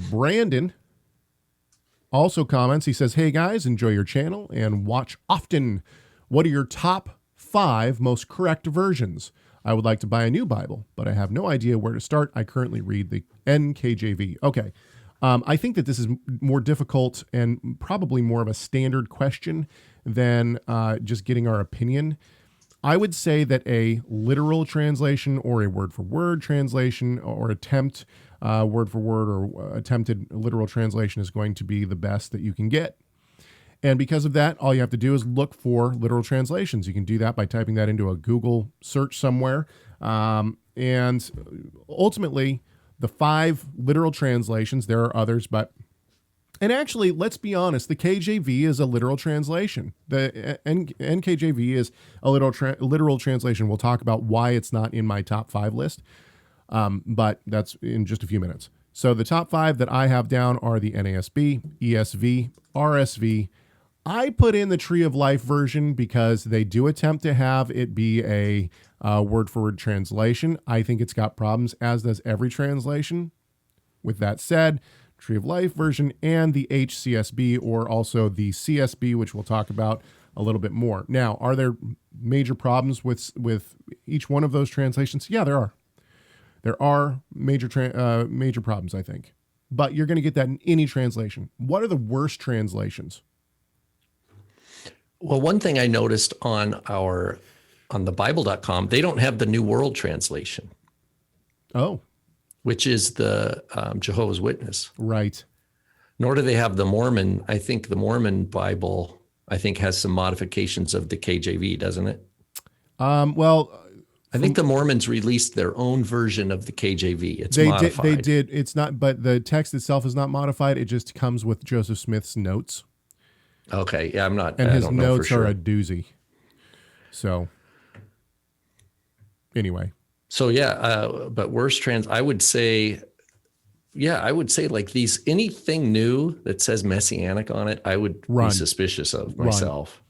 Brandon also comments. He says, "Hey guys, enjoy your channel and watch often. What are your top 5 most correct versions? I would like to buy a new Bible, but I have no idea where to start. I currently read the NKJV." Okay. I think that this is more difficult and probably more of a standard question than just getting our opinion. I would say that a literal translation or a word-for-word translation or attempt word-for-word or attempted literal translation is going to be the best that you can get. And because of that, all you have to do is look for literal translations. You can do that by typing that into a Google search somewhere. And ultimately, the 5 literal translations, there are others, and actually, let's be honest, the KJV is a literal translation. The NKJV is a literal translation. We'll talk about why it's not in my top 5 list, but that's in just a few minutes. So the top 5 that I have down are the NASB, ESV, RSV. I put in the Tree of Life version because they do attempt to have it be a word-for-word translation. I think it's got problems, as does every translation. With that said, Tree of Life version and the HCSB, or also the CSB, which we'll talk about a little bit more. Now, are there major problems with each one of those translations? Yeah, there are. There are major problems, I think. But you're going to get that in any translation. What are the worst translations? Well, one thing I noticed on the Bible.com, they don't have the New World Translation. Oh. Which is the Jehovah's Witness. Right. Nor do they have the Mormon. I think the Mormon Bible, has some modifications of the KJV, doesn't it? Well, I think the Mormons released their own version of the KJV. It's modified. They did. It's not, but the text itself is not modified. It just comes with Joseph Smith's notes. Okay. Yeah, I'm not. And his notes are a doozy. So anyway. So but worst I would say like these, anything new that says Messianic on it, I would be suspicious of myself.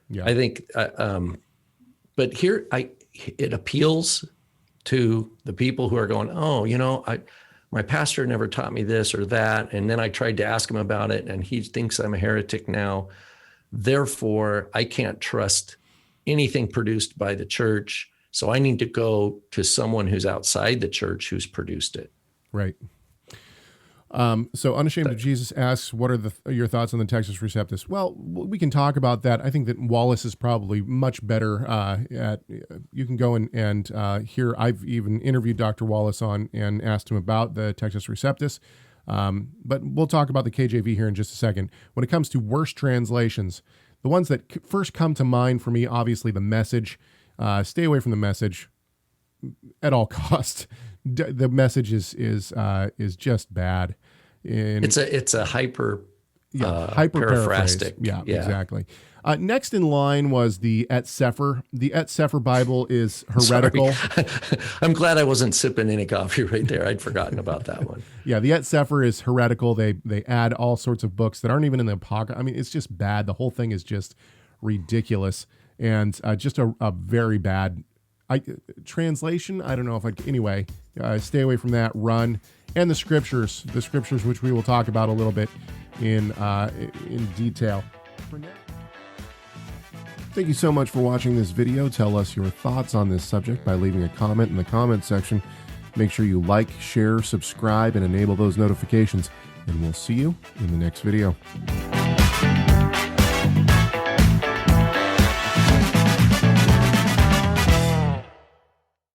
Yeah. I think, but here it appeals to the people who are going, oh, my pastor never taught me this or that. And then I tried to ask him about it and he thinks I'm a heretic now. Therefore, I can't trust anything produced by the church. So I need to go to someone who's outside the church who's produced it. Right. So Unashamed of Jesus asks, what are your thoughts on the Textus Receptus? Well, we can talk about that. I think that Wallace is probably much better you can go and hear, I've even interviewed Dr. Wallace and asked him about the Textus Receptus. But we'll talk about the KJV here in just a second. When it comes to worst translations, the ones that first come to mind for me, obviously the Message. Stay away from the Message at all costs. The Message is just bad. It's a hyper paraphrastic. Yeah, exactly. Next in line was the Et Sefer. The Et Sefer Bible is heretical. I'm glad I wasn't sipping any coffee right there. I'd forgotten about that one. Yeah, the Et Sefer is heretical. They add all sorts of books that aren't even in the Apocrypha. I mean, it's just bad. The whole thing is just ridiculous. And just a very bad translation. I don't know if anyway, stay away from that. Run. And the scriptures, which we will talk about a little bit in detail. Thank you so much for watching this video. Tell us your thoughts on this subject by leaving a comment in the comment section. Make sure you like, share, subscribe, and enable those notifications. And we'll see you in the next video.